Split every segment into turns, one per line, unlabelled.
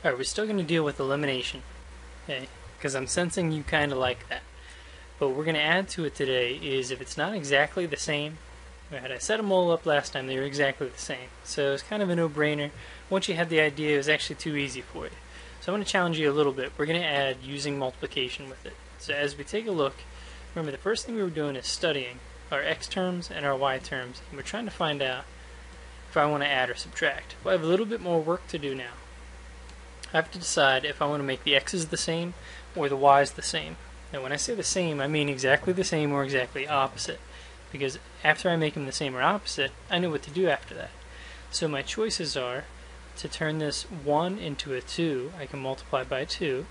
Alright, we're still going to deal with elimination, okay? Because I'm sensing you kind of like that. But what we're going to add to it today is if it's not exactly the same, right? I set them all up last time, they were exactly the same. So it's kind of a no-brainer. Once you had the idea, it was actually too easy for you. So I'm going to challenge you a little bit. We're going to add using multiplication with it. So as we take a look, remember the first thing we were doing is studying our x terms and our y terms. And we're trying to find out if I want to add or subtract. Well, I have a little bit more work to do now. I have to decide if I want to make the x's the same or the y's the same. Now when I say the same, I mean exactly the same or exactly opposite. Because after I make them the same or opposite, I know what to do after that. So my choices are to turn this 1 into a 2, I can multiply by 2.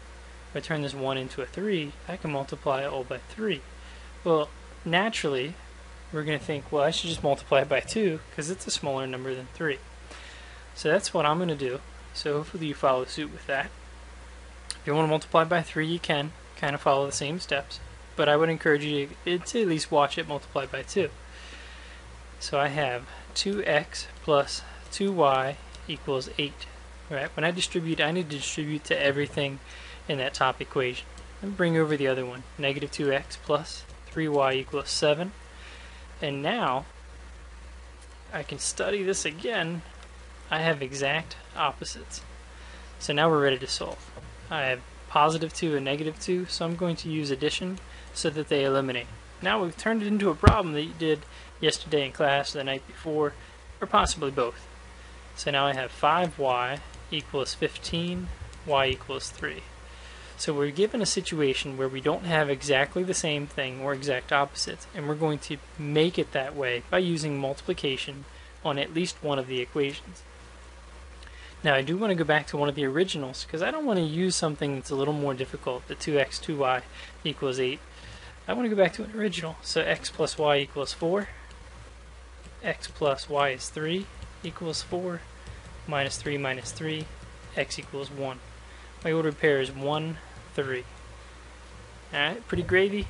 If I turn this 1 into a 3, I can multiply it all by 3. Well, naturally, we're going to think, well, I should just multiply it by 2 because it's a smaller number than 3. So that's what I'm going to do. So hopefully you follow suit with that. If you want to multiply by 3, you can kind of follow the same steps. But I would encourage you to at least watch it multiply by 2. So I have 2x plus 2y equals 8. Right? When I distribute, I need to distribute to everything in that top equation. And bring over the other one. Negative 2x plus 3y equals 7. And now, I can study this again. I have exact opposites. So now we're ready to solve. I have positive 2 and negative 2, so I'm going to use addition so that they eliminate. Now we've turned it into a problem that you did yesterday in class, or the night before, or possibly both. So now I have 5y equals 15, y equals 3. So we're given a situation where we don't have exactly the same thing or exact opposites, and we're going to make it that way by using multiplication on at least one of the equations. Now I do want to go back to one of the originals because I don't want to use something that's a little more difficult, the 2x 2y equals 8. I want to go back to an original. So x plus y equals 4, x plus y is 3 equals 4, minus 3 minus 3, x equals 1. My ordered pair is 1, 3. Alright, pretty gravy.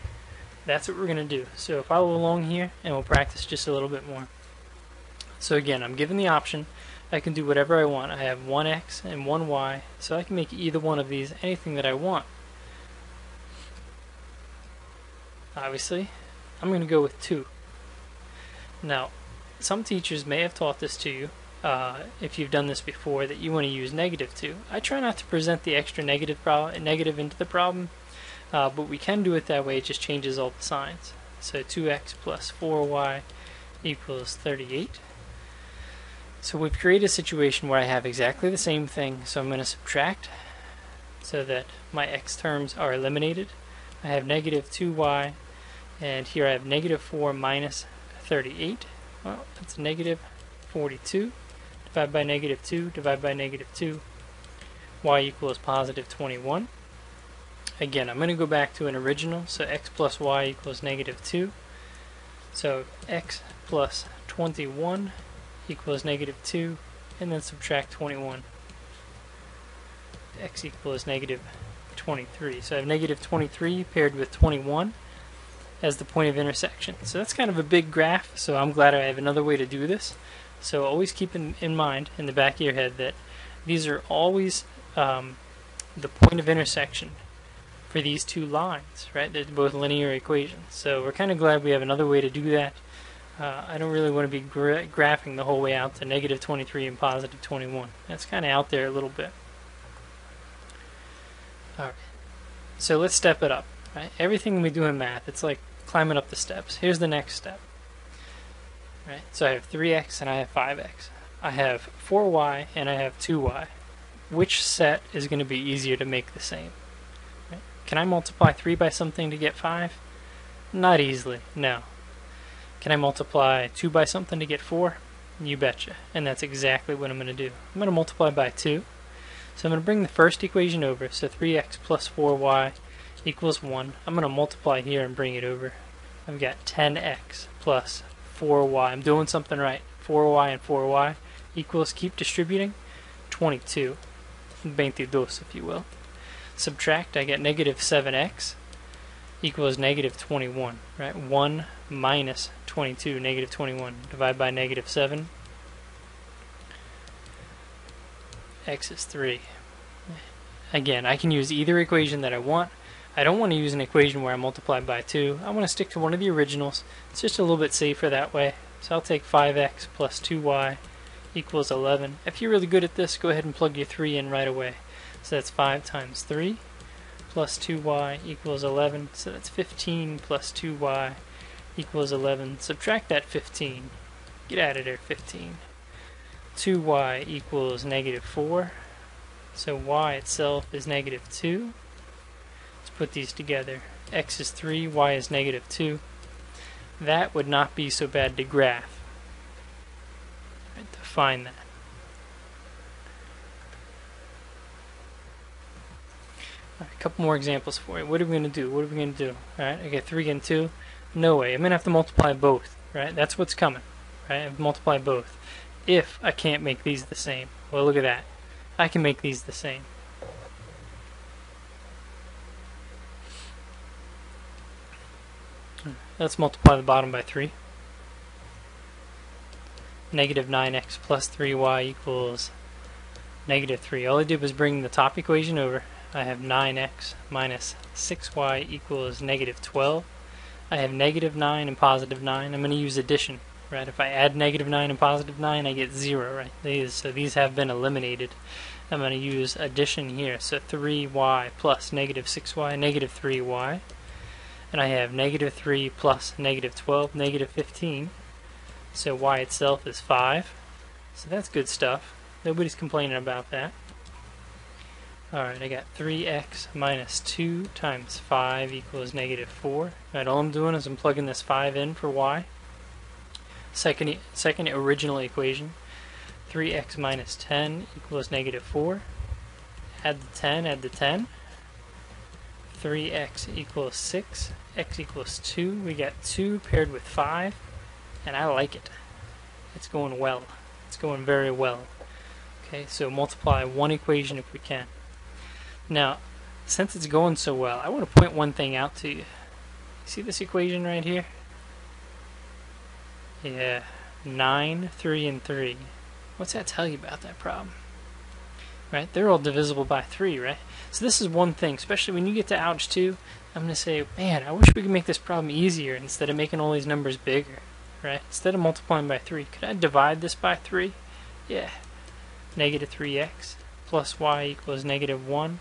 That's what we're going to do. So follow along here and we'll practice just a little bit more. So again, I'm given the option. I can do whatever I want. I have 1x and 1y, so I can make either one of these anything that I want. Obviously, I'm going to go with 2. Now, some teachers may have taught this to you, if you've done this before, that you want to use negative 2. I try not to present the extra negative into the problem, but we can do it that way. It just changes all the signs. So 2x plus 4y equals 38. So we've created a situation where I have exactly the same thing, so I'm going to subtract so that my x terms are eliminated. I have negative 2y, and here I have negative 4 minus 38. Well, that's negative 42. Divide by negative 2, divide by negative 2. Y equals positive 21. Again, I'm going to go back to an original, so x plus y equals negative 2. So x plus 21 equals negative 2, and then subtract 21. X equals negative 23. So I have negative 23 paired with 21 as the point of intersection. So that's kind of a big graph, so I'm glad I have another way to do this. So always keep in mind in the back of your head that these are always the point of intersection for these two lines, right? They're both linear equations. So we're kind of glad we have another way to do that. I don't really want to be graphing the whole way out to negative 23 and positive 21. That's kind of out there a little bit. Alright, so let's step it up. Right? Everything we do in math, it's like climbing up the steps. Here's the next step. Right? So I have 3x and I have 5x. I have 4y and I have 2y. Which set is going to be easier to make the same? Right? Can I multiply 3 by something to get 5? Not easily, no. Can I multiply 2 by something to get 4? You betcha. And that's exactly what I'm going to do. I'm going to multiply by 2. So I'm going to bring the first equation over. So 3x plus 4y equals 1. I'm going to multiply here and bring it over. I've got 10x plus 4y. I'm doing something right. 4y and 4y equals, keep distributing, 22. 22, if you will. Subtract, I get negative 7x equals negative 21, right? 1 minus 22, negative 21. Divide by negative 7. X is 3. Again, I can use either equation that I want. I don't want to use an equation where I multiply by 2. I want to stick to one of the originals. It's just a little bit safer that way. So I'll take 5x plus 2y equals 11. If you're really good at this, go ahead and plug your 3 in right away. So that's 5 times 3 plus 2y equals 11. So that's 15 plus 2y equals 11. Subtract that 15. Get out of there, 15. 2y equals negative 4. So y itself is negative 2. Let's put these together. X is 3, y is negative 2. That would not be so bad to graph. Right, to find that. Right, a couple more examples for you. What are we going to do? What are we going to do? Alright, I get 3 and 2. No way. I'm going to have to multiply both. Right? That's what's coming. Right? I have to multiply both. If I can't make these the same. Well, look at that. I can make these the same. Let's multiply the bottom by 3. Negative 9x plus 3y equals negative 3. All I did was bring the top equation over. I have 9x minus 6y equals negative 12. I have negative 9 and positive 9. I'm going to use addition. Right? If I add negative 9 and positive 9, I get 0. Right? So these have been eliminated. I'm going to use addition here. So 3y plus negative 6y, negative 3y. And I have negative 3 plus negative 12, negative 15. So y itself is 5. So that's good stuff. Nobody's complaining about that. Alright, I got 3x minus 2 times 5 equals negative 4. Alright, all I'm doing is I'm plugging this 5 in for y. Second original equation. 3x minus 10 equals negative 4. Add the 10, add the 10. 3x equals 6. X equals 2. We got 2 paired with 5. And I like it. It's going well. It's going very well. Okay, so multiply one equation if we can. Now, since it's going so well, I want to point one thing out to you. See this equation right here? Yeah, 9, 3, and 3. What's that tell you about that problem? Right? They're all divisible by 3, right? So this is one thing, especially when you get to algebra 2, I'm going to say, man, I wish we could make this problem easier instead of making all these numbers bigger. Right? Instead of multiplying by 3, could I divide this by 3? Yeah. Negative 3x plus y equals negative 1.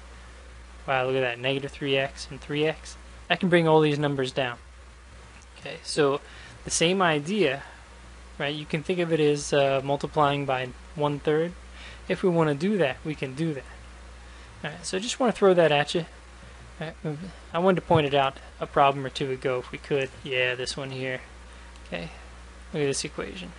Wow, look at that. Negative 3x and 3x. I can bring all these numbers down. Okay, so the same idea, right? You can think of it as multiplying by 1/3. If we want to do that, we can do that. Alright, so I just want to throw that at you. Right, I wanted to point it out a problem or two ago if we could. Yeah, this one here. Okay, look at this equation.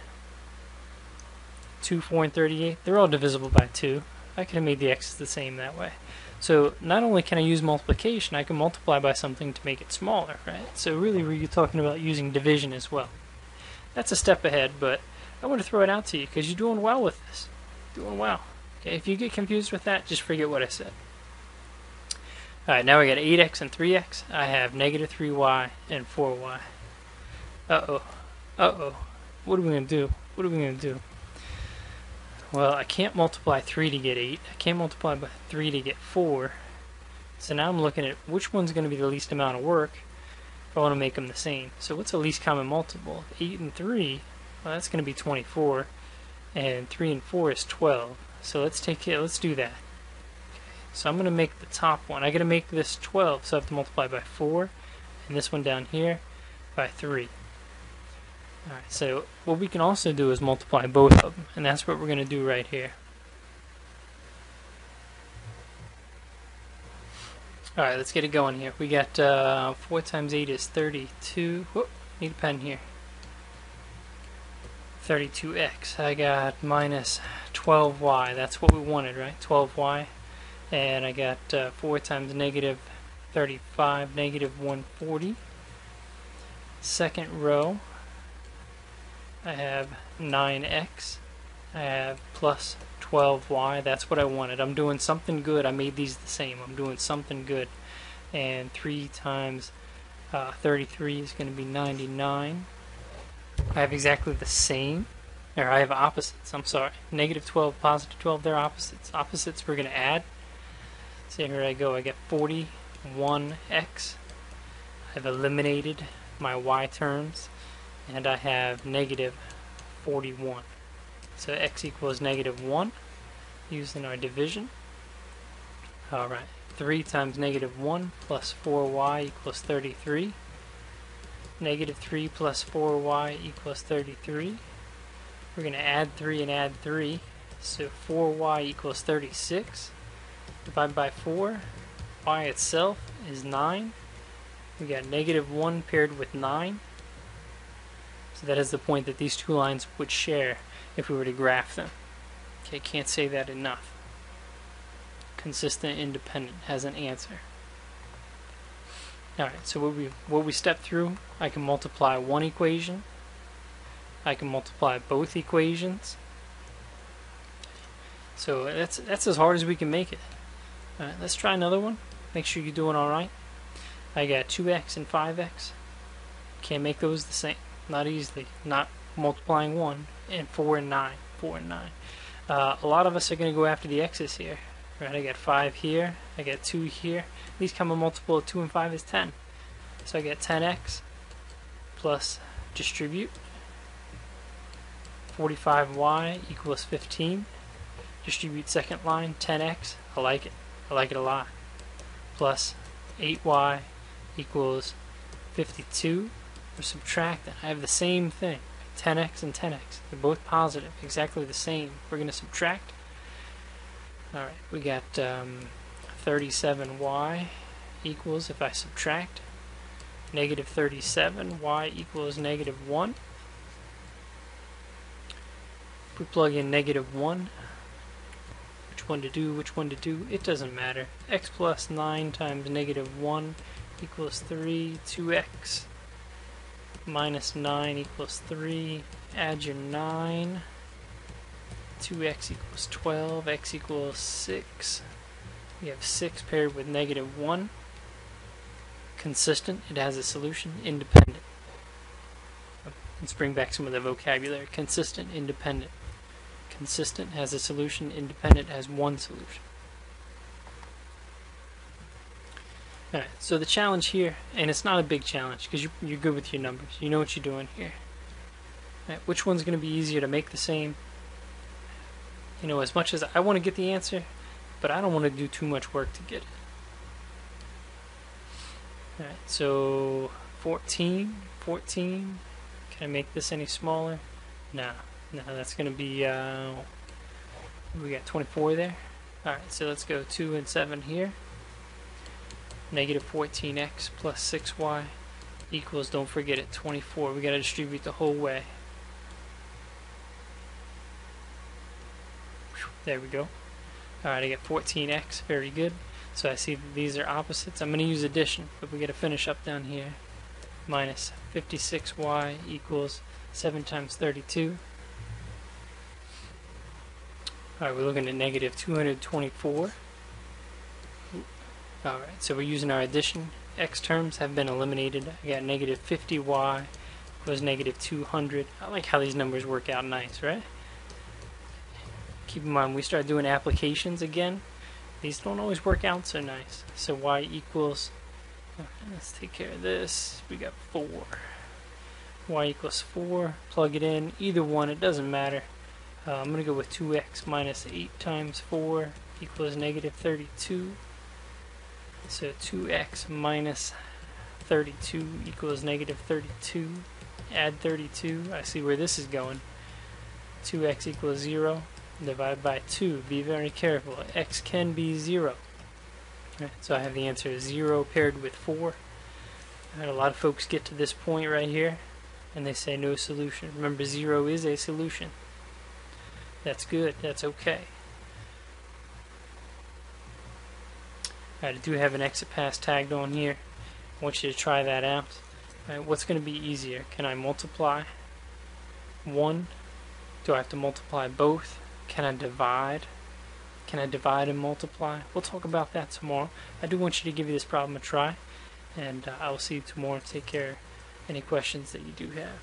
2, 4, and 38. They're all divisible by 2. I could have made the x's the same that way. So not only can I use multiplication, I can multiply by something to make it smaller, right? So really we're talking about using division as well. That's a step ahead, but I want to throw it out to you because you're doing well with this. Doing well. Okay, if you get confused with that, just forget what I said. Alright, now we got 8x and 3x. I have negative 3y and 4y. Uh-oh. Uh-oh. What are we going to do? What are we going to do? Well, I can't multiply 3 to get 8. I can't multiply by 3 to get 4. So now I'm looking at which one's going to be the least amount of work if I want to make them the same. So what's the least common multiple? 8 and 3, well, that's going to be 24. And 3 and 4 is 12. So let's do that. Okay. So I'm going to make the top one. I got to make this 12, so I have to multiply by 4. And this one down here by 3. Alright, so what we can also do is multiply both of them, and that's what we're going to do right here. Alright, let's get it going here. We got 4 times 8 is 32. Whoop, need a pen here. 32x. I got minus 12y. That's what we wanted, right? 12y. And I got 4 times negative 35, negative 140. Second row, I have 9x. I have plus 12y. That's what I wanted. I'm doing something good. I made these the same. I'm doing something good. And 3 times 33 is going to be 99. I have exactly the same. Or I have opposites. I'm sorry. Negative 12, positive 12, they're opposites. Opposites we're going to add. So here I go, I get 41x. I've eliminated my y terms, and I have negative 41. So x equals negative 1 using our division. Alright, 3 times negative 1 plus 4y equals 33. Negative 3 plus 4y equals 33. We're going to add 3 and add 3. So 4y equals 36. Divide by 4. Y itself is 9. We got negative 1 paired with 9. So that is the point that these two lines would share if we were to graph them. Okay, can't say that enough. Consistent independent has an answer. Alright, so what we step through, I can multiply one equation. I can multiply both equations. So that's as hard as we can make it. Alright, let's try another one. Make sure you're doing alright. I got 2x and 5x. Can't make those the same. Not easily. Not multiplying 1. And 4 and 9. 4 and 9. A lot of us are going to go after the x's here. Right, I got 5 here. I got 2 here. These come a multiple of 2 and 5 is 10. So I get 10x plus distribute. 45y equals 15. Distribute second line, 10x. I like it. I like it a lot. Plus 8y equals 52. We're subtracting. I have the same thing. 10x and 10x. They're both positive. Exactly the same. We're going to subtract. Alright, we got 37y equals, if I subtract, negative 37, y equals negative 1. If we plug in negative 1, which one to do, it doesn't matter. X plus 9 times negative 1 equals 3, 2x minus 9 equals 3, add your 9, 2x equals 12, x equals 6. We have 6 paired with negative 1. Consistent, it has a solution. Independent. Let's bring back some of the vocabulary. Consistent, independent. Consistent has a solution. Independent has one solution. Alright, so the challenge here, and it's not a big challenge because you're good with your numbers. You know what you're doing here. Right, which one's going to be easier to make the same? You know, as much as I want to get the answer, but I don't want to do too much work to get it. Alright, so 14. Can I make this any smaller? No, that's going to be, we got 24 there. Alright, so let's go 2 and 7 here. Negative 14x plus 6y equals, don't forget it, 24. We got to distribute the whole way. There we go. Alright, I get 14x. Very good. So I see that these are opposites. I'm going to use addition, but we got to finish up down here. Minus 56y equals 7 times 32. Alright, we're looking at negative 224. Alright, so we're using our addition. X terms have been eliminated. I got negative 50y equals negative 200. I like how these numbers work out nice, right? Keep in mind, we start doing applications again. These don't always work out so nice. So y equals, let's take care of this. We got 4. Y equals 4. Plug it in. Either one, it doesn't matter. I'm going to go with 2x minus 8 times 4 equals negative 32. So 2x minus 32 equals negative 32. Add 32. I see where this is going. 2x equals 0. Divide by 2. Be very careful. X can be 0. Right, so I have the answer 0 paired with 4. Right, a lot of folks get to this point right here and they say no solution. Remember, 0 is a solution. That's good. That's okay. Alright, I do have an exit pass tagged on here. I want you to try that out. Right, what's going to be easier? Can I multiply 1? Do I have to multiply both? Can I divide? Can I divide and multiply? We'll talk about that tomorrow. I do want you to give this problem a try, and I will see you tomorrow and take care of any questions that you do have.